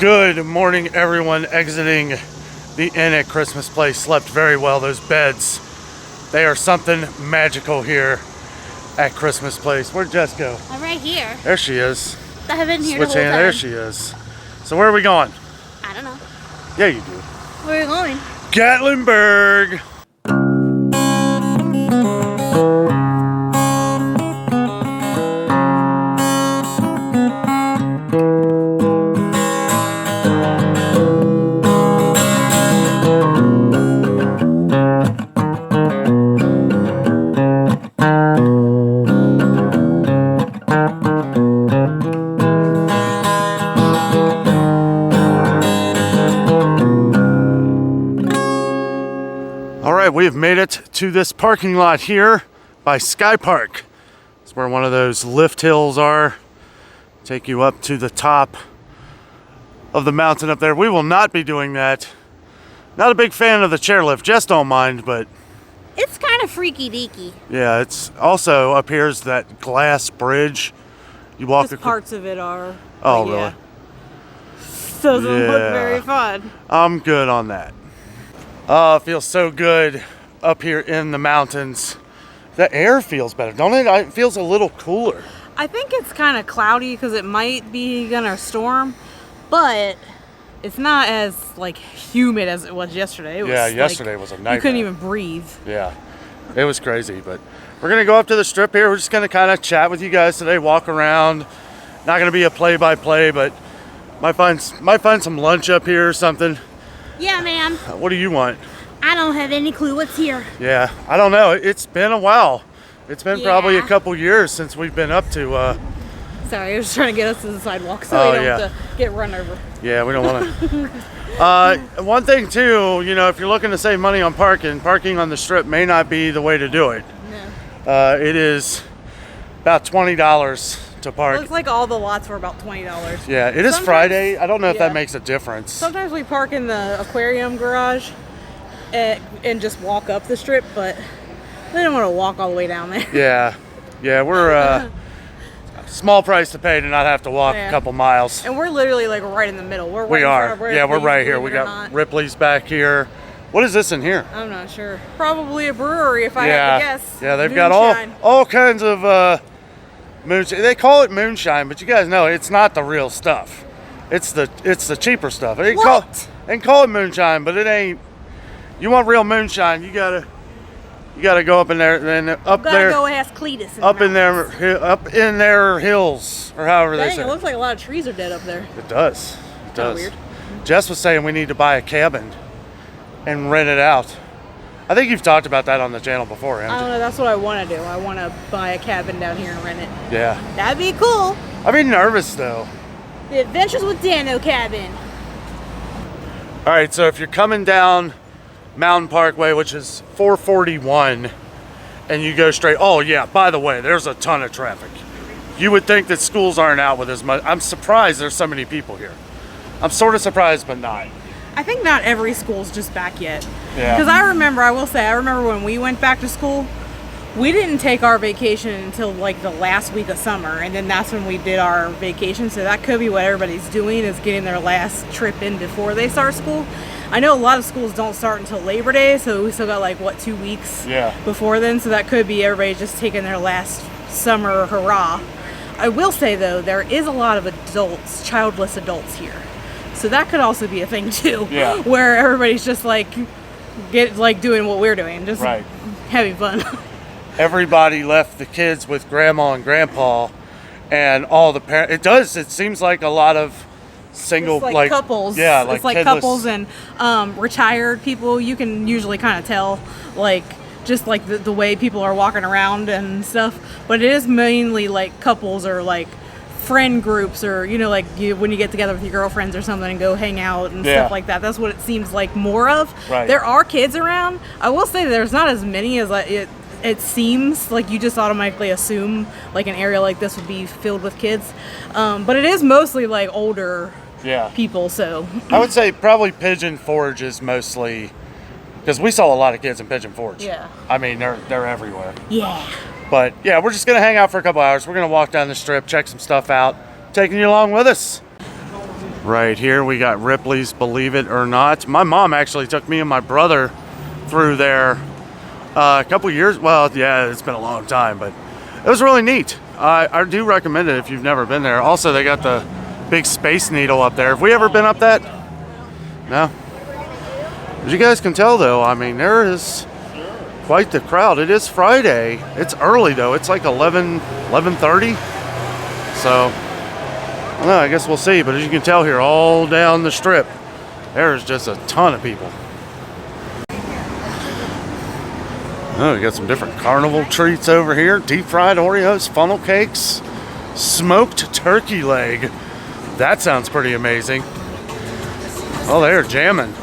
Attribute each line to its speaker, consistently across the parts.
Speaker 1: Good morning, everyone exiting the inn at Christmas Place. Slept very well. Those beds, they are something magical here at Christmas Place. Where'd Jess go?
Speaker 2: I'm right here.
Speaker 1: There she is.
Speaker 2: I have been here the whole time.
Speaker 1: There she is. So where are we going?
Speaker 2: I don't know.
Speaker 1: Yeah, you do.
Speaker 2: Where are we going?
Speaker 1: Gatlinburg. We have made it to this parking lot here by Sky Park. It's where one of those lift hills are. Take you up to the top of the mountain up there. We will not be doing that. Not a big fan of the chairlift. Jess don't mind, but
Speaker 2: it's kind of freaky deaky.
Speaker 1: Yeah, it's also up here is that glass bridge. You walk
Speaker 3: Just parts of it are.
Speaker 1: Oh, really?
Speaker 3: Yeah. Doesn't look very fun.
Speaker 1: I'm good on that. Oh, it feels so good up here in the mountains. The air feels better, don't it? It feels a little cooler.
Speaker 3: I think it's kind of cloudy because it might be gonna storm, but it's not as like humid as it was yesterday.
Speaker 1: Yesterday was a nightmare.
Speaker 3: You couldn't even breathe.
Speaker 1: Yeah, it was crazy. But we're gonna go up to the strip here. We're just gonna kind of chat with you guys today, walk around. Not gonna be a play-by-play, but might find some lunch up here or something.
Speaker 2: Yeah, ma'am.
Speaker 1: What do you want?
Speaker 2: I don't have any clue what's here.
Speaker 1: Yeah, I don't know. It's been a while. It's been probably a couple years since we've been up to.
Speaker 3: Sorry, I was trying to get us to the sidewalk so we don't have to get run over.
Speaker 1: Yeah, we don't want to. One thing too, you know, if you're looking to save money on parking on the strip may not be the way to do it.
Speaker 3: No.
Speaker 1: It is about $20 to park.
Speaker 3: Looks like all the lots were about $20.
Speaker 1: Yeah, it is Friday. I don't know if that makes a difference.
Speaker 3: Sometimes we park in the aquarium garage and just walk up the strip, but they don't want to walk all the way down there.
Speaker 1: Yeah, we're small price to pay to not have to walk a couple miles.
Speaker 3: And we're literally like right in the middle. We're right
Speaker 1: we are.
Speaker 3: In front of Ripley's,
Speaker 1: we're right here. We got Ripley's back here. What is this in here?
Speaker 3: I'm not sure. Probably a brewery if I had to guess.
Speaker 1: Yeah, they've got all kinds of moonshine. They call it moonshine, but you guys know it's not the real stuff. It's the cheaper stuff. They call it moonshine, but it ain't. You want real moonshine, you gotta go up in there and up there.
Speaker 3: Go ask Cletus.
Speaker 1: Up in their hills or however they say.
Speaker 3: It looks like a lot of trees are dead up there.
Speaker 1: It does. It does.
Speaker 3: Weird.
Speaker 1: Jess was saying we need to buy a cabin and rent it out. I think you've talked about that on the channel before, haven't you?
Speaker 3: I don't know. That's what I want to do. I want to buy a cabin down here and rent it.
Speaker 1: Yeah.
Speaker 3: That'd be cool.
Speaker 1: I'd be nervous though.
Speaker 3: The Adventures with Danno cabin.
Speaker 1: All right, so if you're coming down Mountain Parkway, which is 441, and you go straight. Oh yeah, by the way, there's a ton of traffic. You would think that schools aren't out with as much. I'm surprised there's so many people here. I'm sort of surprised, but not.
Speaker 3: I think not every school's just back yet.
Speaker 1: Yeah.
Speaker 3: Because I remember when we went back to school, we didn't take our vacation until like the last week of summer, and then that's when we did our vacation. So that could be what everybody's doing, is getting their last trip in before they start school. I know a lot of schools don't start until Labor Day, so we still got like 2 weeks before then. So that could be everybody just taking their last summer hurrah. I will say though, there is a lot of adults, childless adults here. So that could also be a thing too, where everybody's just like doing what we're doing, just having fun.
Speaker 1: Everybody left the kids with grandma and grandpa, and all the parents. It seems like a lot of single
Speaker 3: like couples.
Speaker 1: Yeah,
Speaker 3: it's like couples and retired people. You can usually kind of tell, like just like the way people are walking around and stuff. But it is mainly like couples or like friend groups, or like when you get together with your girlfriends or something and go hang out and stuff like that. That's what it seems like more of. There are kids around. I will say there's not as many as it seems. Like you just automatically assume like an area like this would be filled with kids, but it is mostly like older people. So
Speaker 1: I would say probably Pigeon Forge is mostly, because we saw a lot of kids in Pigeon Forge. I mean they're everywhere. But yeah, we're just gonna hang out for a couple hours. We're gonna walk down the strip, check some stuff out, taking you along with us. Right here we got Ripley's, believe it or not. My mom actually took me and my brother through there a couple years. Well, yeah, it's been a long time, but it was really neat. I do recommend it if you've never been there. Also, they got the big Space Needle up there. Have we ever been up that? No? As you guys can tell, though, I mean, there is quite the crowd. It is Friday. It's early, though. It's like 11:30. So, I don't know, I guess we'll see. But as you can tell here, all down the strip, there's just a ton of people. Oh, we got some different carnival treats over here. Deep fried Oreos, funnel cakes, smoked turkey leg. That sounds pretty amazing. Oh, they're jamming.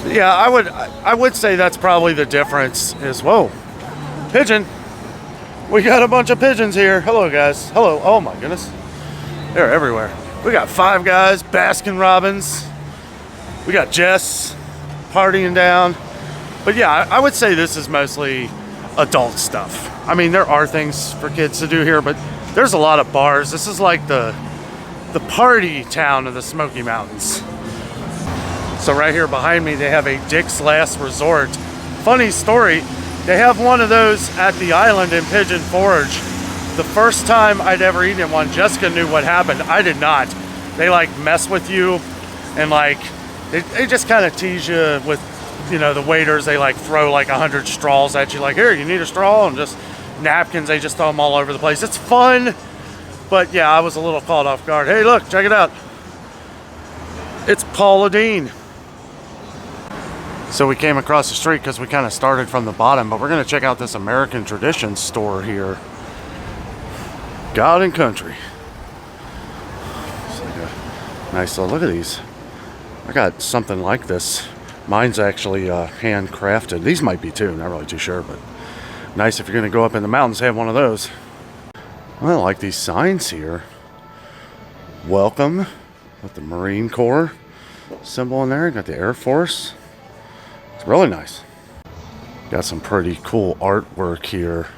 Speaker 1: Yeah, I would say that's probably the difference is, whoa, pigeon. We got a bunch of pigeons here. Hello, guys. Hello. Oh, my goodness. They're everywhere. We got Five Guys, Baskin Robbins. We got Jess partying down. But yeah, I would say this is mostly adult stuff. I mean, there are things for kids to do here, but there's a lot of bars. This is like the party town of the Smoky Mountains. So right here behind me, they have a Dick's Last Resort. Funny story, they have one of those at the island in Pigeon Forge. The first time I'd ever eaten one, Jessica knew what happened. I did not. They like mess with you and like, they just kind of tease you with, you know, the waiters. They like throw like 100 straws at you, like, here, you need a straw, and just napkins. They just throw them all over the place. It's fun, but yeah, I was a little caught off guard. Hey, look, check it out. It's Paula Deen. So we came across the street because we kind of started from the bottom, but we're going to check out this American Tradition store here. God and Country. It's like a nice little, look at these. I got something like this. Mine's actually handcrafted. These might be too, not really too sure, but nice if you're going to go up in the mountains, have one of those. I like these signs here. Welcome with the Marine Corps symbol in there. Got the Air Force. It's really nice. Got some pretty cool artwork here.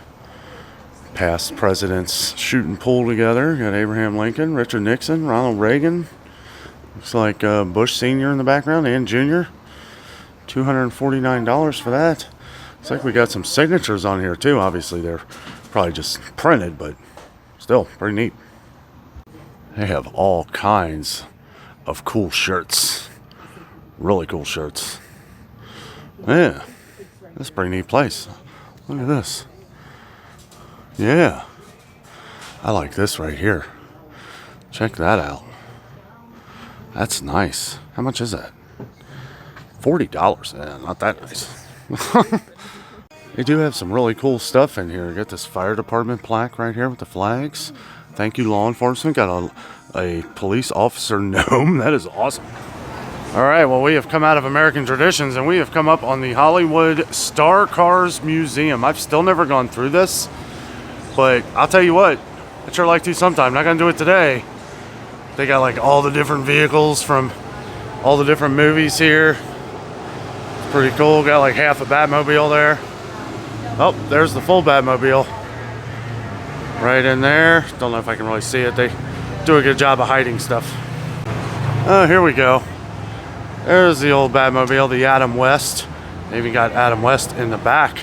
Speaker 1: Past presidents shooting pool together. Got Abraham Lincoln, Richard Nixon, Ronald Reagan. Looks like Bush Sr. in the background and Jr. $249 for that. Looks like we got some signatures on here too. Obviously they're probably just printed, but still pretty neat. They have all kinds of cool shirts. Really cool shirts. Yeah, this is a pretty neat place. Look at this. Yeah, I like this right here. Check that out. That's nice. How much is that? $40. Yeah, not that nice. They do have some really cool stuff in here. Got this fire department plaque right here with the flags. Thank you, law enforcement. Got a police officer gnome. That is awesome. All right, well, we have come out of American Traditions and we have come up on the Hollywood Star Cars Museum. I've still never gone through this, but I'll tell you what, I'd sure like to sometime. Not gonna do it today. They got like all the different vehicles from all the different movies here. It's pretty cool. Got like half a Batmobile there. Oh, there's the full Batmobile. Right in there. Don't know if I can really see it. They do a good job of hiding stuff. Oh, here we go. There's the old Batmobile, the Adam West. They even got Adam West in the back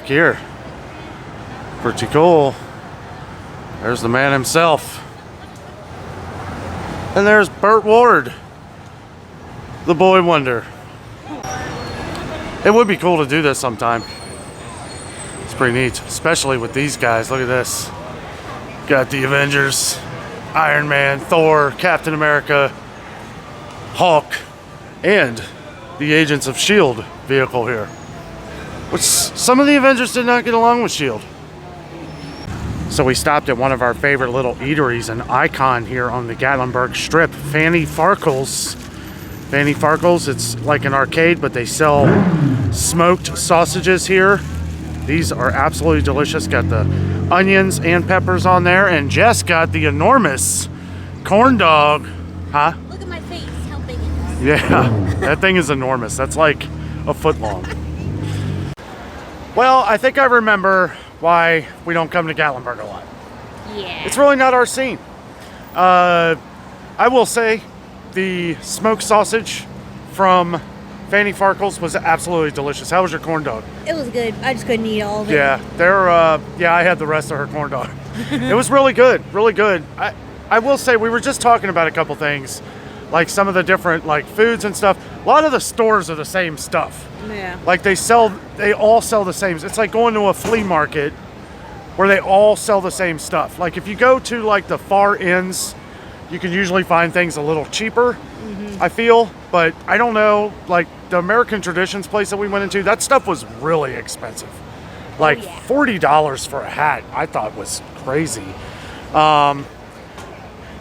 Speaker 1: here. Pretty cool. There's the man himself. And there's Burt Ward, the boy wonder. It would be cool to do this sometime. It's pretty neat, especially with these guys. Look at this. Got the Avengers, Iron Man, Thor, Captain America, Hulk, and the Agents of S.H.I.E.L.D. vehicle here. Which some of the Avengers did not get along with S.H.I.E.L.D. So we stopped at one of our favorite little eateries, an icon here on the Gatlinburg Strip, Fannie Farkle's. Fannie Farkle's, it's like an arcade, but they sell smoked sausages here. These are absolutely delicious. Got the onions and peppers on there, and Jess got the enormous corn dog. Huh?
Speaker 2: Look at my face, how big it is.
Speaker 1: Yeah, that thing is enormous. That's like a foot long. Well, I think I remember why we don't come to Gatlinburg a lot.
Speaker 2: Yeah.
Speaker 1: It's really not our scene. I I will say the smoked sausage from Fannie Farkle's was absolutely delicious. How was your corn dog?
Speaker 2: It was good. I just couldn't eat all of it.
Speaker 1: Yeah, I had the rest of her corn dog. It was really good, really good. I will say we were just talking about a couple things, like some of the different like foods and stuff. A lot of the stores are the same stuff.
Speaker 3: Yeah.
Speaker 1: Like they all sell the same. It's like going to a flea market where they all sell the same stuff. Like if you go to like the far ends, you can usually find things a little cheaper, I feel. But I don't know, like the American Traditions place that we went into, that stuff was really expensive. Like $40 for a hat, I thought was crazy. And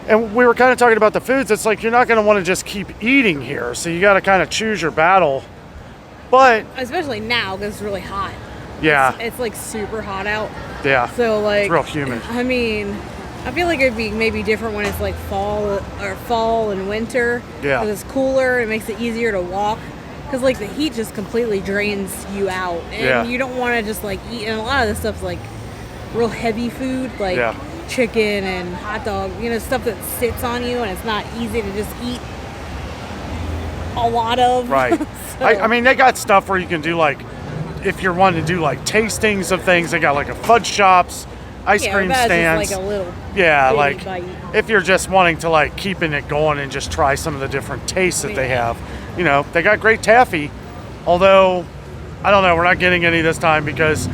Speaker 1: we were kind of talking about the foods. It's like you're not going to want to just keep eating here, so you got to kind of choose your battle. But
Speaker 3: especially now because it's really hot.
Speaker 1: Yeah,
Speaker 3: it's like super hot out.
Speaker 1: Yeah,
Speaker 3: so like
Speaker 1: it's real humid.
Speaker 3: I mean, I feel like it'd be maybe different when it's like fall and winter.
Speaker 1: Yeah,
Speaker 3: because it's cooler. It makes it easier to walk. Because like the heat just completely drains you out, and you don't want to just like eat. And a lot of this stuff's like real heavy food, like chicken and hot dog. You know, stuff that sits on you, and it's not easy to just eat a lot of.
Speaker 1: Right.
Speaker 3: So,
Speaker 1: I mean, they got stuff where you can do like, if you're wanting to do like tastings of things, they got like a fudge shops, ice cream stands.
Speaker 3: Just like a little
Speaker 1: like
Speaker 3: bite.
Speaker 1: If you're just wanting to like keeping it going and just try some of the different tastes that they have, you know, they got great taffy. Although, I don't know, we're not getting any this time because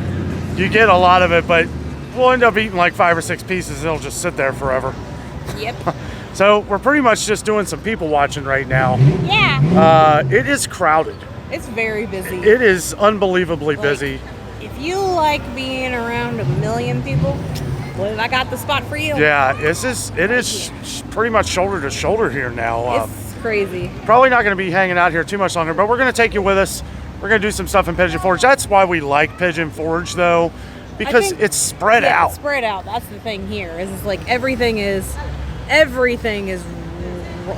Speaker 1: you get a lot of it, but we'll end up eating like 5 or 6 pieces and it'll just sit there forever.
Speaker 3: Yep.
Speaker 1: So we're pretty much just doing some people watching right now.
Speaker 2: Yeah.
Speaker 1: It is crowded.
Speaker 3: It's very busy.
Speaker 1: It is unbelievably busy.
Speaker 3: If you like being around 1 million people, well, I got the spot for you.
Speaker 1: Yeah, it is pretty much shoulder to shoulder here now.
Speaker 3: It's crazy.
Speaker 1: Probably not going to be hanging out here too much longer, but we're going to take you with us. We're going to do some stuff in Pigeon Forge. That's why we like Pigeon Forge, though, because it's spread out.
Speaker 3: It's spread out. That's the thing here. Is it's like everything is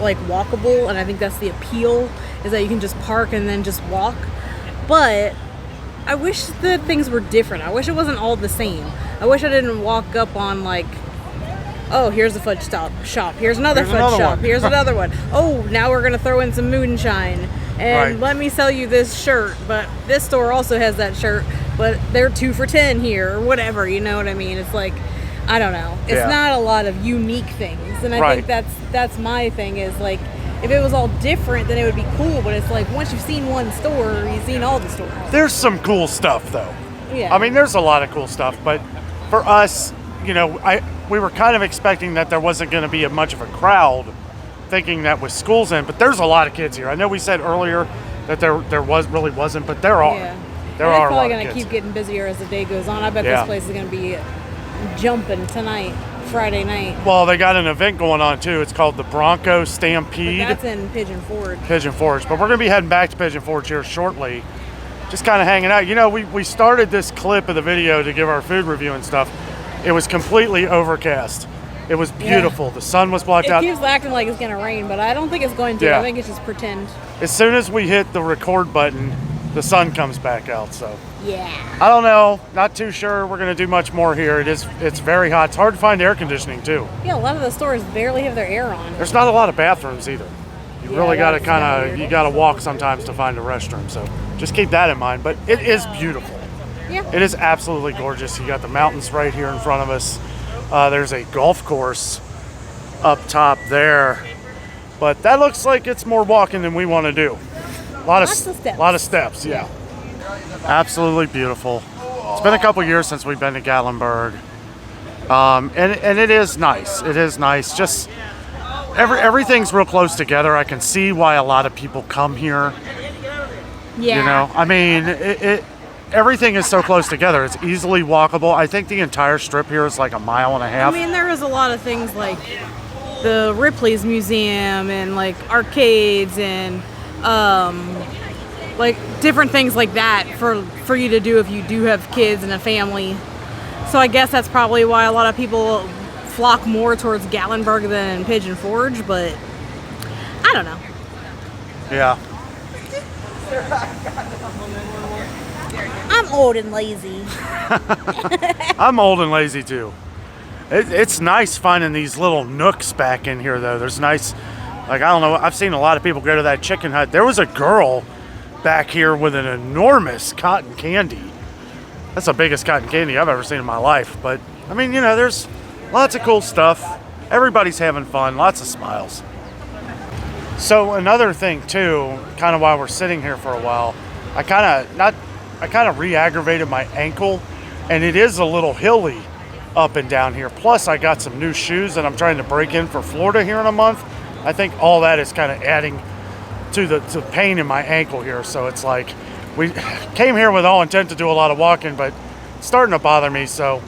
Speaker 3: like walkable, and I think that's the appeal, is that you can just park and then just walk. But I wish the things were different. I wish it wasn't all the same. I wish I didn't walk up on like, oh, here's a fudge shop. Here's another fudge shop. Here's another one. Oh, now we're gonna throw in some moonshine, and let me sell you this shirt. But this store also has that shirt, but they're 2 for $10 here or whatever. You know what I mean? It's like, I don't know. It's not a lot of unique things, and I think that's my thing. Is like, if it was all different, then it would be cool. But it's like once you've seen one store, you've seen all the stores.
Speaker 1: There's some cool stuff, though.
Speaker 3: Yeah.
Speaker 1: I mean, there's a lot of cool stuff, but for us, you know, we were kind of expecting that there wasn't going to be much of a crowd, thinking that with schools in. But there's a lot of kids here. I know we said earlier that there really wasn't, but there are.
Speaker 3: Yeah.
Speaker 1: There are a lot of kids.
Speaker 3: It's probably going to keep getting busier as the day goes on. I bet this place is going to be jumping tonight, Friday night.
Speaker 1: Well, they got an event going on too. It's called the Bronco Stampede.
Speaker 3: But that's in Pigeon Forge.
Speaker 1: Pigeon Forge. But we're going to be heading back to Pigeon Forge here shortly. Just kind of hanging out. You know, we started this clip of the video to give our food review and stuff. It was completely overcast. It was beautiful. Yeah. The sun was blocked out.
Speaker 3: It keeps acting like it's going to rain, but I don't think it's going to. Yeah. I think it's just pretend.
Speaker 1: As soon as we hit the record button, the sun comes back out. So
Speaker 2: yeah.
Speaker 1: I don't know. Not too sure we're going to do much more here. It's very hot. It's hard to find air conditioning too.
Speaker 3: Yeah, a lot of the stores barely have their air on.
Speaker 1: There's not a lot of bathrooms either. You really got to you got to walk sometimes to find a restroom. So just keep that in mind. But it is beautiful.
Speaker 3: Yeah.
Speaker 1: It is absolutely gorgeous. You got the mountains right here in front of us. There's a golf course up top there. But that looks like it's more walking than we want to do.
Speaker 3: Lots of steps.
Speaker 1: A lot of steps, yeah. Absolutely beautiful. It's been a couple years since we've been to Gatlinburg. And it is nice. It is nice. Just everything's real close together. I can see why a lot of people come here.
Speaker 3: Yeah.
Speaker 1: You know, I mean, everything is so close together. It's easily walkable. I think the entire strip here is like 1.5 miles.
Speaker 3: I mean, there was a lot of things like the Ripley's museum and like arcades and like different things like that for you to do if you do have kids and a family. So I guess that's probably why a lot of people flock more towards Gatlinburg than Pigeon Forge, but I don't know.
Speaker 1: Yeah.
Speaker 2: I'm old and lazy.
Speaker 1: I'm old and lazy too. It's nice finding these little nooks back in here, though. There's nice, like, I don't know, I've seen a lot of people go to that chicken hut. There was a girl back here with an enormous cotton candy. That's the biggest cotton candy I've ever seen in my life. But, I mean, you know, there's lots of cool stuff. Everybody's having fun, lots of smiles. So another thing, too, kind of while we're sitting here for a while, I kind of re-aggravated my ankle, and it is a little hilly up and down here. Plus, I got some new shoes that I'm trying to break in for Florida here in a month. I think all that is kind of adding to the pain in my ankle here. So it's like we came here with all intent to do a lot of walking, but it's starting to bother me. So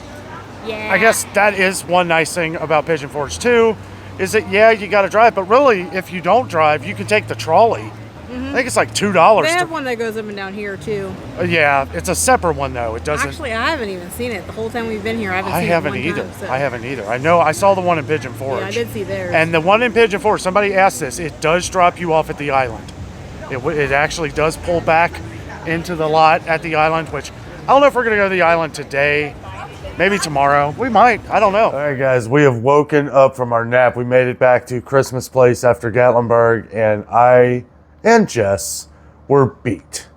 Speaker 2: Yeah.
Speaker 1: I guess that is one nice thing about Pigeon Forge too, is that, yeah, you got to drive, but really, if you don't drive, you can take the trolley. I think it's like $2.
Speaker 3: They have one that goes up and down here too.
Speaker 1: Yeah, it's a separate one though. It doesn't.
Speaker 3: Actually, I haven't even seen it the whole time we've been here. I
Speaker 1: I
Speaker 3: haven't
Speaker 1: haven't
Speaker 3: seen it
Speaker 1: either.
Speaker 3: one time, so.
Speaker 1: I haven't either. I know I saw the one in Pigeon Forge.
Speaker 3: Yeah, I did see theirs.
Speaker 1: And the one in Pigeon Forge, somebody asked this, it does drop you off at the island. It actually does pull back into the lot at the island, which I don't know if we're going to go to the island today. Maybe tomorrow. We might. I don't know. All right, guys. We have woken up from our nap. We made it back to Christmas Place after Gatlinburg, and I and Jess were beat.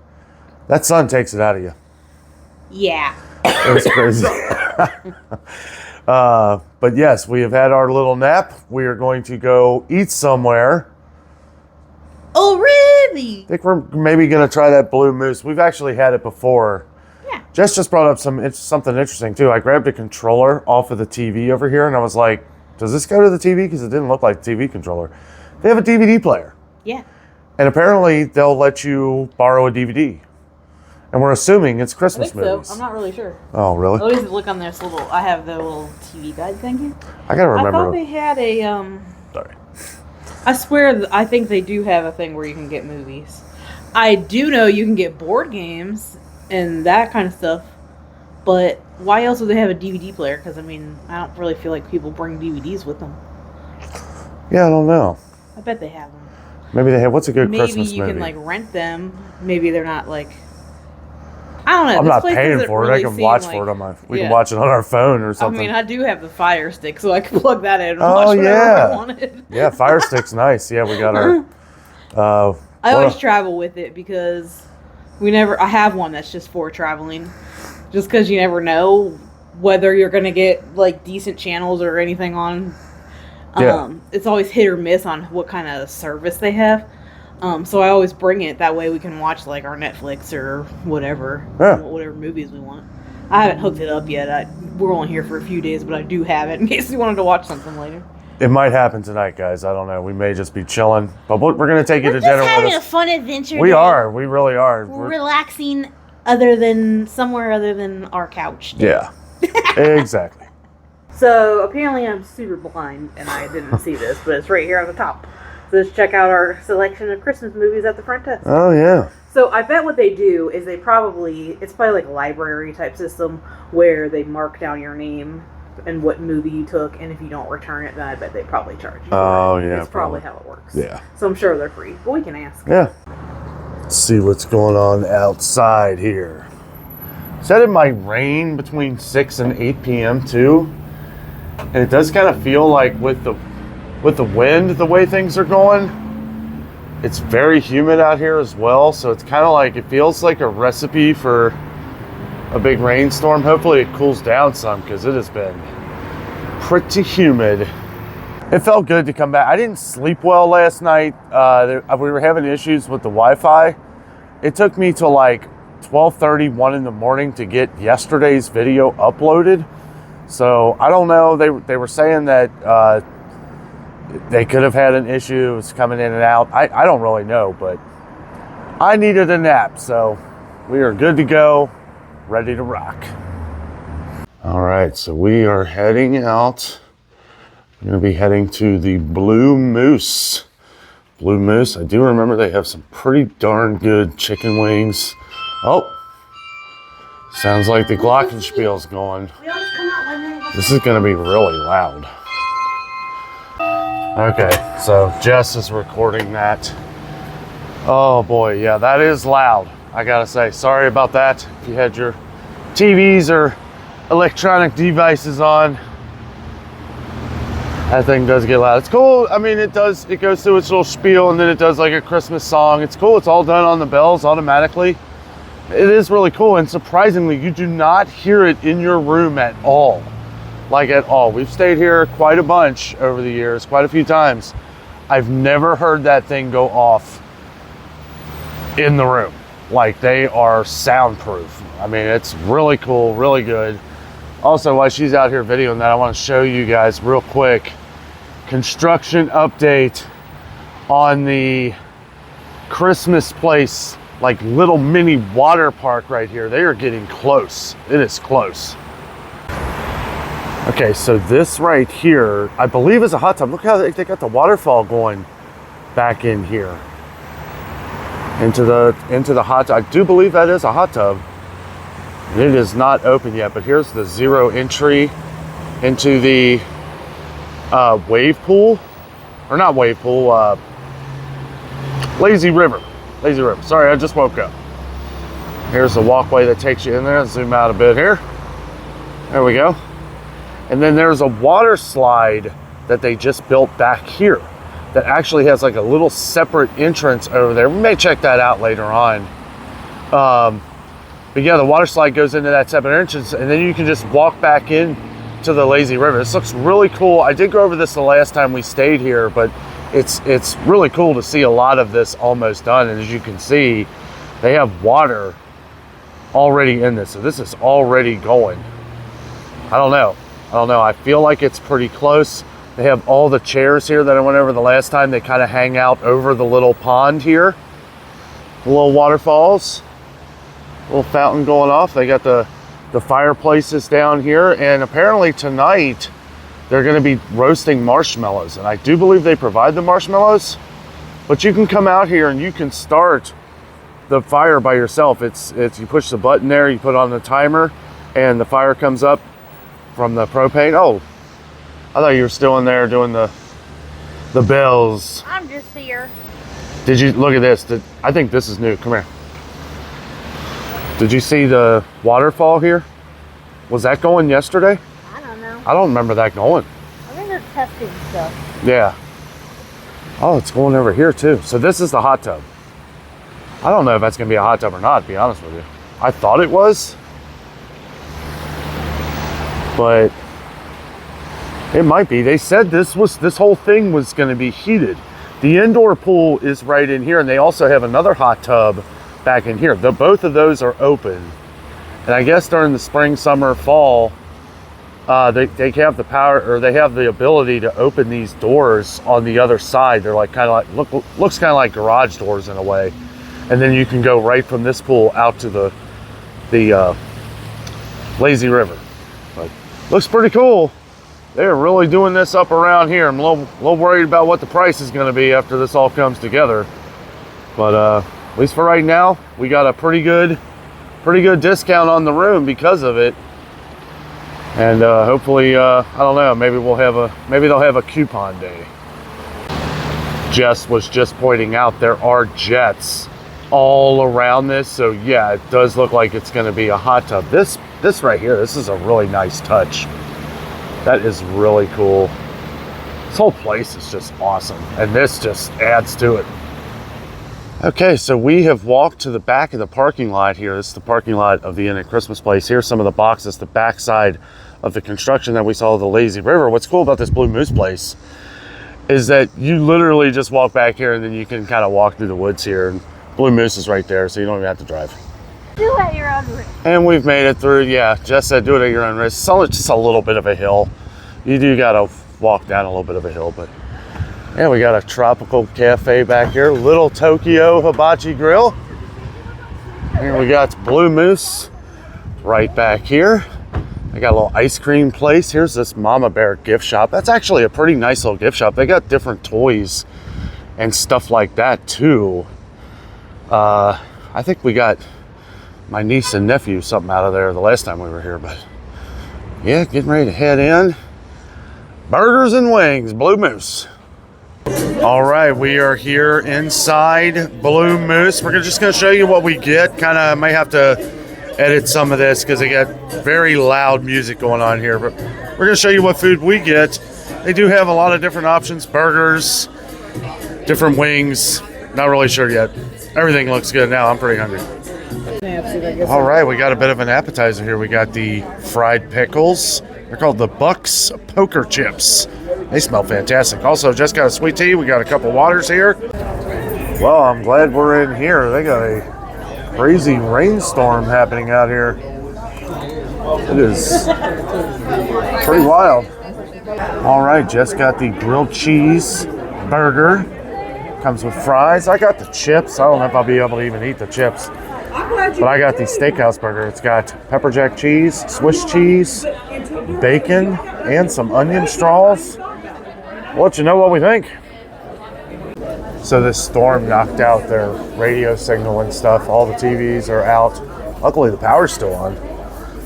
Speaker 1: That sun takes it out of you.
Speaker 2: Yeah.
Speaker 1: It was crazy. But yes, we have had our little nap. We are going to go eat somewhere.
Speaker 2: Oh, really?
Speaker 1: I think we're maybe going to try that Blue Moose. We've actually had it before.
Speaker 2: Yeah.
Speaker 1: Jess just brought up something interesting too. I grabbed a controller off of the TV over here, and I was like, does this go to the TV? Because it didn't look like a TV controller. They have a DVD player.
Speaker 2: Yeah.
Speaker 1: And apparently they'll let you borrow a DVD. And we're assuming it's Christmas movies.
Speaker 3: I'm not really sure.
Speaker 1: Oh, really?
Speaker 3: At least look on this little. I have the little TV guide thing here.
Speaker 1: I gotta
Speaker 3: I
Speaker 1: remember.
Speaker 3: thought they had a.
Speaker 1: Sorry.
Speaker 3: I swear, I think they do have a thing where you can get movies. I do know you can get board games and that kind of stuff. But why else would they have a DVD player? Because I mean, I don't really feel like people bring DVDs with them.
Speaker 1: Yeah, I don't know.
Speaker 3: I bet they have them.
Speaker 1: Maybe they have. What's a good
Speaker 3: Maybe
Speaker 1: Christmas
Speaker 3: you
Speaker 1: movie?
Speaker 3: can like rent them. Maybe they're not like. I don't know.
Speaker 1: I'm
Speaker 3: This
Speaker 1: not
Speaker 3: place
Speaker 1: paying
Speaker 3: doesn't
Speaker 1: for it.
Speaker 3: really
Speaker 1: I can
Speaker 3: seem
Speaker 1: watch
Speaker 3: like-
Speaker 1: for it on my. We
Speaker 3: Yeah.
Speaker 1: can watch it on our phone or
Speaker 3: I
Speaker 1: something.
Speaker 3: mean, I do have the Fire Stick, so I can plug that in and
Speaker 1: Oh,
Speaker 3: watch whatever
Speaker 1: yeah.
Speaker 3: I wanted.
Speaker 1: Yeah, Fire Stick's nice. Yeah, we got our.
Speaker 3: I
Speaker 1: what
Speaker 3: always
Speaker 1: a-
Speaker 3: travel with it because I have one that's just for traveling. Just because you never know whether you're going to get like decent channels or anything on.
Speaker 1: Yeah.
Speaker 3: It's always hit or miss on what kind of service they have. So I always bring it. That way we can watch like our Netflix or whatever,
Speaker 1: Yeah.
Speaker 3: whatever movies we want. I haven't hooked it up yet. We're only here for a few days, but I do have it in case we wanted to watch something later.
Speaker 1: It might happen tonight, guys. I don't know. We may just be chilling, but we're going to take you
Speaker 2: We're
Speaker 1: to
Speaker 2: just
Speaker 1: dinner
Speaker 2: having
Speaker 1: with
Speaker 2: a
Speaker 1: us.
Speaker 2: fun adventure.
Speaker 1: We
Speaker 2: day.
Speaker 1: are. We really are.
Speaker 2: We're relaxing somewhere other than our couch.
Speaker 1: Yeah. Exactly.
Speaker 3: So apparently I'm super blind and I didn't see this, but it's right here on the top. So let's check out our selection of Christmas movies at the front desk.
Speaker 1: Oh yeah.
Speaker 3: So I bet what they do is it's probably like a library type system where they mark down your name and what movie you took, and if you don't return it, then I bet they probably charge you.
Speaker 1: Oh,
Speaker 3: for it.
Speaker 1: yeah,
Speaker 3: That's probably
Speaker 1: probably.
Speaker 3: how it works.
Speaker 1: Yeah.
Speaker 3: So I'm sure they're free, but we can ask.
Speaker 1: Yeah. Let's see what's going on outside here. Said it might rain between 6 and 8 p.m. too. And it does kind of feel like with the wind, the way things are going, it's very humid out here as well. So it's kind of like, it feels like a recipe for a big rainstorm. Hopefully it cools down some because it has been pretty humid. It felt good to come back. I didn't sleep well last night. We were having issues with the Wi-Fi. It took me to like 12:30, 1 in the morning to get yesterday's video uploaded. So I don't know. They were saying that they could have had an issue. It was coming in and out. I don't really know, but I needed a nap. So we are good to go, ready to rock. All right, so we are heading out. We're going to be heading to the Blue Moose. Blue Moose, I do remember they have some pretty darn good chicken wings. Oh, sounds like the Glockenspiel's going. This is going to be really loud. Okay, so Jess is recording that. Oh boy, yeah, that is loud. I gotta say, sorry about that. If you had your TVs or electronic devices on, That thing does get loud. It's cool. I mean, it goes through its little spiel, and then it does like a Christmas song. It's cool. It's all done on the bells automatically. It is really cool, and surprisingly, you do not hear it in your room at all. Like at all. We've stayed here quite a bunch over the years, quite a few times. I've never heard that thing go off in the room. Like, they are soundproof. I mean, it's really cool, really good. Also, while she's out here videoing that, I want to show you guys real quick construction update on the Christmas place, like little mini water park right here. They are getting close. It is close. Okay, so this right here, I believe is a hot tub. Look how they got the waterfall going back in here. Into the hot tub. I do believe that is a hot tub. It is not open yet, but here's the 0 entry into the wave pool. Or not wave pool, lazy river. Lazy river. Sorry, I just woke up. Here's the walkway that takes you in there. Zoom out a bit here. There we go. And then there's a water slide that they just built back here that actually has like a little separate entrance over there. We may check that out later on. But yeah, the water slide goes into that separate entrance, and then you can just walk back in to the lazy river. This looks really cool. I did go over this the last time we stayed here, but it's really cool to see a lot of this almost done. And as you can see, they have water already in this. So this is already going. I don't know. I feel like it's pretty close. They have all the chairs here that I went over the last time. They kind of hang out over the little pond here. The little waterfalls. Little fountain going off. They got the fireplaces down here. And apparently tonight, they're going to be roasting marshmallows. And I do believe they provide the marshmallows. But you can come out here and you can start the fire by yourself. It's you push the button there, you put on the timer, and the fire comes up from the propane. Oh, I thought you were still in there doing the bells.
Speaker 2: I'm just here.
Speaker 1: Did you look at this? I think this is new. Come here. Did you see the waterfall here? Was that going yesterday?
Speaker 2: I don't know.
Speaker 1: I don't remember that going.
Speaker 2: I think they're testing stuff.
Speaker 1: Yeah. Oh, it's going over here too. So this is the hot tub. I don't know if that's gonna be a hot tub or not, to be honest with you. I thought it was, but it might be. They said this whole thing was gonna be heated. The indoor pool is right in here, and they also have another hot tub back in here. Both of those are open. And I guess during the spring, summer, fall, they have the power, or they have the ability to open these doors on the other side. They're like kind of like looks kind of like garage doors in a way. And then you can go right from this pool out to the lazy river. But looks pretty cool. They're really doing this up around here. I'm a little worried about what the price is going to be after this all comes together. But at least for right now, we got a pretty good discount on the room because of it. And hopefully, I don't know, maybe they'll have a coupon day. Jess was just pointing out there are jets all around this, so yeah, it does look like it's going to be a hot tub. This right here, this is a really nice touch. That is really cool. This whole place is just awesome, and this just adds to it. Okay, so we have walked to the back of the parking lot here. This is the parking lot of the Inn at Christmas Place. Here's some of the boxes, the backside of the construction that we saw of the lazy river. What's cool about this Blue Moose place is that you literally just walk back here and then you can kind of walk through the woods here. And Blue Moose is right there, so you don't even have to drive.
Speaker 2: Do at your own risk.
Speaker 1: And we've made it through, yeah, Jess said do it at your own risk. So it's just a little bit of a hill. You do gotta walk down a little bit of a hill, but yeah, we got a tropical cafe back here, Little Tokyo Hibachi Grill. Here we got Blue Moose right back here. I got a little ice cream place. Here's this Mama Bear gift shop. That's actually a pretty nice little gift shop. They got different toys and stuff like that too. I think we got my niece and nephew something out of there the last time we were here, but yeah, getting ready to head in. Burgers and wings, Blue Moose. All right, we are here inside Blue Moose. We're just gonna show you what we get. Kind of may have to edit some of this because they got very loud music going on here. But we're going to show you what food we get. They do have a lot of different options, burgers, different wings. Not really sure yet. Everything looks good now. I'm pretty hungry. All right, we got a bit of an appetizer here. We got the fried pickles. They're called the Bucks Poker Chips. They smell fantastic. Also, just got a sweet tea. We got a couple waters here. Well, I'm glad we're in here. They got a crazy rainstorm happening out here. It is pretty wild. All right, just got the grilled cheese burger. Comes with fries. I got the chips. I don't know if I'll be able to even eat the chips. But I got the steakhouse burger. It's got pepper jack cheese, Swiss cheese, bacon, and some onion straws. We'll let you know what we think. So this storm knocked out their radio signal and stuff. All the TVs are out. Luckily, the power's still on.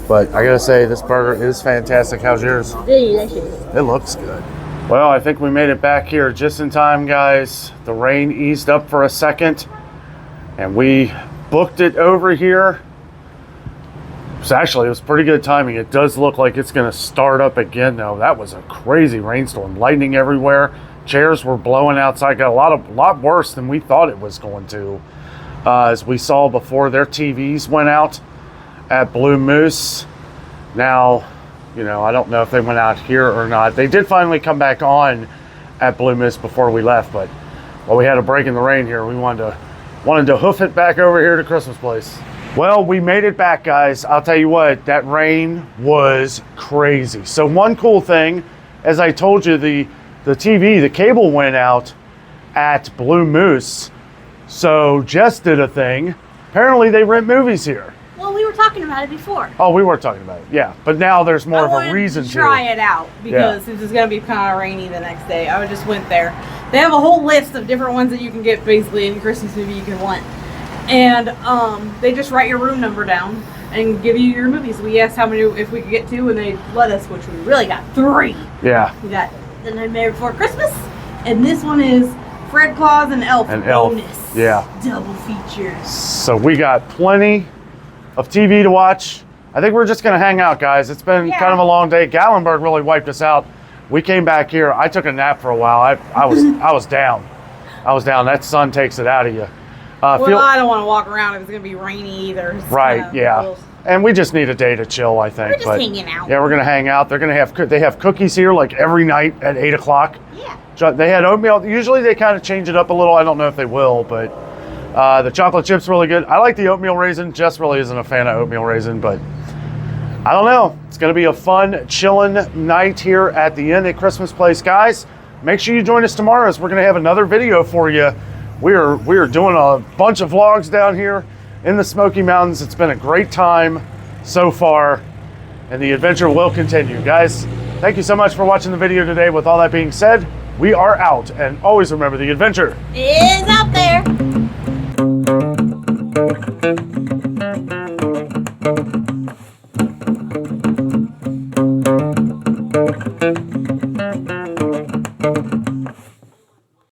Speaker 1: But I gotta say, this burger is fantastic. How's yours?
Speaker 2: Delicious.
Speaker 1: It looks good. Well, I think we made it back here just in time, guys. The rain eased up for a second, and we booked it over here. So actually, it was pretty good timing. It does look like it's going to start up again, though. That was a crazy rainstorm. Lightning everywhere. Chairs were blowing outside. Got a lot worse than we thought it was going to. As we saw before, their TVs went out at Blue Moose. Now, you know, I don't know if they went out here or not. They did finally come back on at Blue Moose before we left, but well, we had a break in the rain here. We wanted to hoof it back over here to Christmas Place. Well, we made it back, guys. I'll tell you what, that rain was crazy. So one cool thing, as I told you, the TV, the cable went out at Blue Moose. So Jess did a thing. Apparently they rent movies here.
Speaker 2: Well, we were talking about it before.
Speaker 1: Oh, we were talking about it, yeah. But now there's more of a reason to
Speaker 3: try it out because since it's going to be kind of rainy the next day, I just went there. They have a whole list of different ones that you can get basically any Christmas movie you can want. And they just write your room number down and give you your movies. We asked how many, if we could get 2, and they let us, which we really got 3.
Speaker 1: Yeah.
Speaker 2: We got The Nightmare Before Christmas, and this one is Fred Claus and Elf. Bonus.
Speaker 1: Yeah.
Speaker 2: Double feature.
Speaker 1: So we got plenty of TV to watch. I think we're just gonna hang out, guys. It's been kind of a long day. Gatlinburg really wiped us out. We came back here. I took a nap for a while. I was down. That sun takes it out of you.
Speaker 3: I don't want to walk around if it's gonna be rainy either. It's
Speaker 1: right? Yeah. And we just need a day to chill, I think.
Speaker 2: We're just hanging out.
Speaker 1: Yeah, we're gonna hang out. They have cookies here like every night at 8 o'clock.
Speaker 2: Yeah.
Speaker 1: They had oatmeal. Usually they kind of change it up a little. I don't know if they will, but the chocolate chip's really good. I like the oatmeal raisin. Jess really isn't a fan of oatmeal raisin, but I don't know. It's going to be a fun, chilling night here at the Inn at Christmas Place. Guys, make sure you join us tomorrow as we're going to have another video for you. We are doing a bunch of vlogs down here in the Smoky Mountains. It's been a great time so far, and the adventure will continue. Guys, thank you so much for watching the video today. With all that being said, we are out, and always remember the adventure
Speaker 2: is out there.